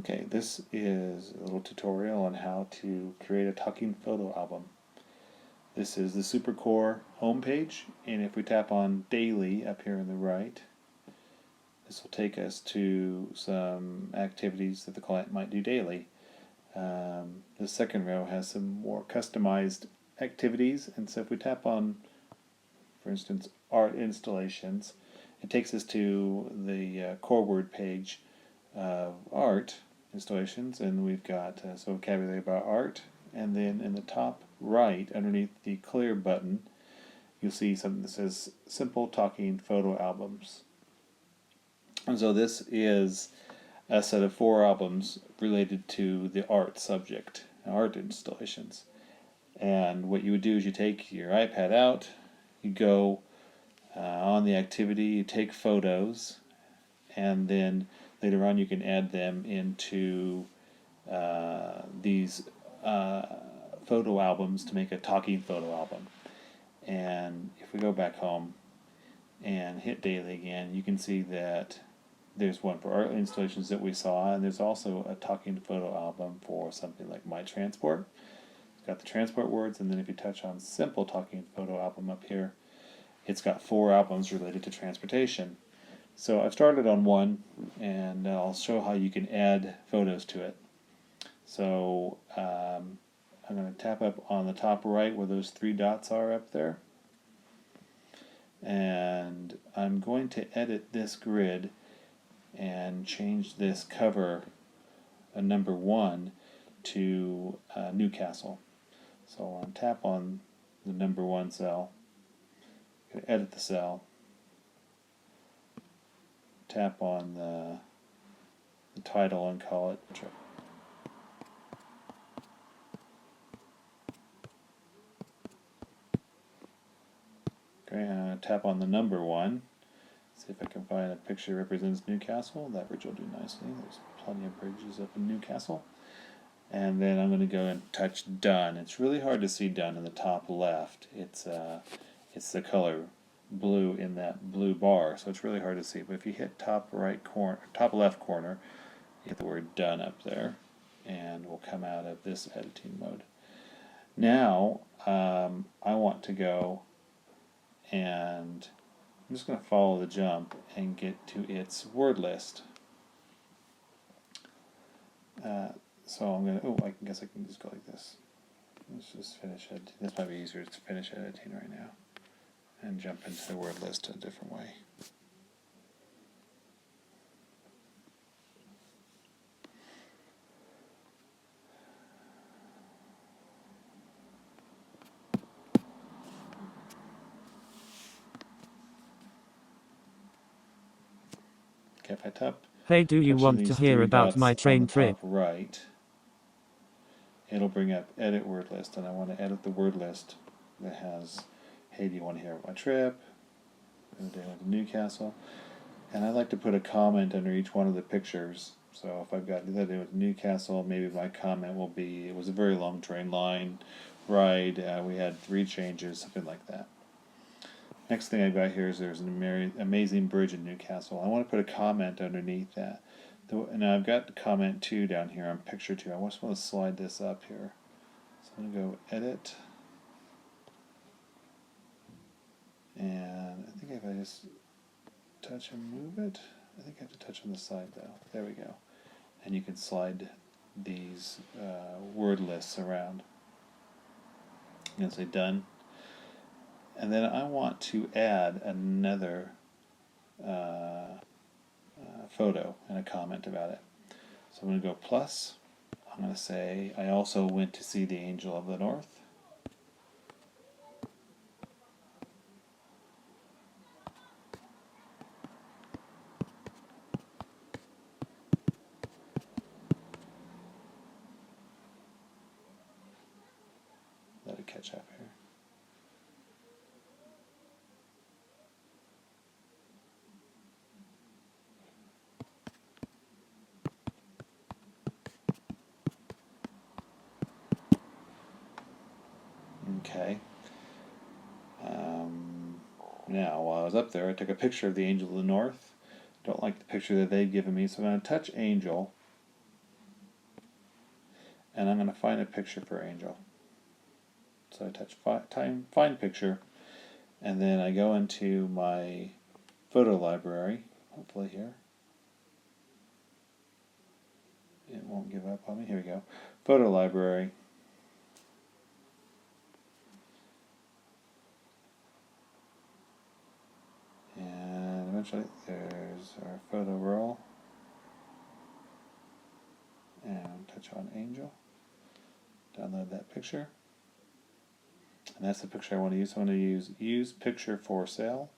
Okay, this is a little tutorial on how to create a talking photo album. This is the SuperCore homepage, and if we tap on Daily up here on the right, this will take us to some activities that the client might do daily. The second row has some more customized activities, and so if we tap on, for instance, art installations, it takes us to the core word page of art installations, and we've got some vocabulary about art, and then in the top right underneath the clear button you'll see something that says simple talking photo albums. And so this is a set of 4 albums related to the art subject, art installations. And what you would do is you take your iPad out, you go on the activity, you take photos, and then later on you can add them into these photo albums to make a talking photo album. And if we go back home and hit daily again, you can see that there's one for art installations that we saw, and there's also a talking photo album for something like My Transport. It's got the transport words, and then if you touch on simple talking photo album up here, it's got 4 albums related to transportation. So I've started on one, and I'll show how you can add photos to it. So I'm going to tap up on the top right where those 3 dots are up there, and I'm going to edit this grid and change this cover number 1 to Newcastle. So I'll tap on the number 1 cell, edit the cell, tap on the title and call it trip. Okay, tap on the number 1. See if I can find a picture that represents Newcastle. That bridge will do nicely. There's plenty of bridges up in Newcastle. And then I'm going to go and touch done. It's really hard to see done in the top left. It's the color blue in that blue bar, so it's really hard to see. But if you hit top left corner, you hit the word done up there, and we'll come out of this editing mode. Now I want to go, and I'm just going to follow the jump and get to its word list. So I'm going to, I guess I can just go like this. Let's just finish it. This might be easier to finish editing right now and jump into the word list a different way. Okay, if I tap, Hey, do you want to hear about my train trip? Right, it'll bring up edit word list, and I want to edit the word list that has, hey, do you want to hear about my trip? I'm going to Newcastle, and I like to put a comment under each one of the pictures. So if I've got that day with Newcastle, maybe my comment will be, it was a very long train line ride, we had 3 changes, something like that. Next thing I've got here is there's an amazing bridge in Newcastle. I want to put a comment underneath that. And I've got comment 2 down here on picture 2. I just want to slide this up here. So I'm going to go edit. And I think if I just touch and move it, I think I have to touch on the side though. There we go. And you can slide these word lists around. I'm going to say done. And then I want to add another photo and a comment about it. So I'm going to go plus. I'm going to say I also went to see the Angel of the North. Let it catch up here. Okay. Now, while I was up there, I took a picture of the Angel of the North. Don't like the picture that they've given me, so I'm going to touch Angel. and I'm going to find a picture for Angel. So I touch find picture, and then I go into my photo library, hopefully here. It won't give up on me. Here we go. Photo library. And eventually there's our photo roll. And touch on Angel. Download that picture. And that's the picture I want to use. So I'm going to use picture for sale.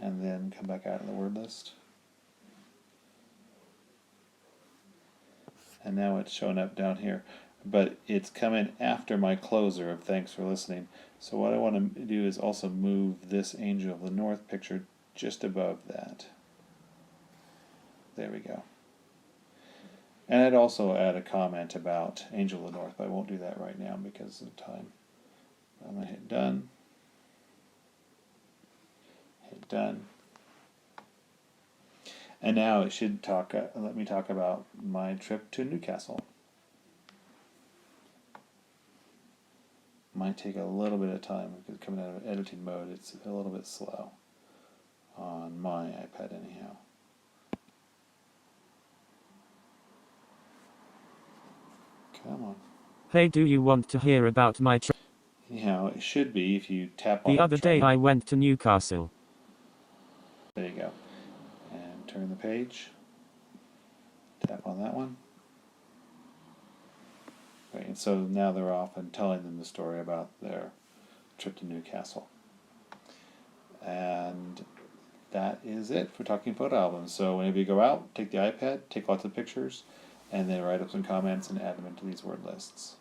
And then come back out of the word list. And now it's showing up down here. But it's coming after my closer of thanks for listening. So what I want to do is also move this Angel of the North picture just above that. There we go. And I'd also add a comment about Angel of the North, but I won't do that right now because of time. I'm going to hit done. Hit done. And now it should let me talk about my trip to Newcastle. Might take a little bit of time because coming out of editing mode, it's a little bit slow on my iPad anyhow. Come on. Hey, do you want to hear about my trip? Anyhow, it should be if you tap on The other day I went to Newcastle. There you go. And turn the page. Tap on that one. Right, and so now they're off and telling them the story about their trip to Newcastle. And that is it for Talking Photo Albums. So whenever you go out, take the iPad, take lots of pictures, and then write up some comments and add them into these word lists.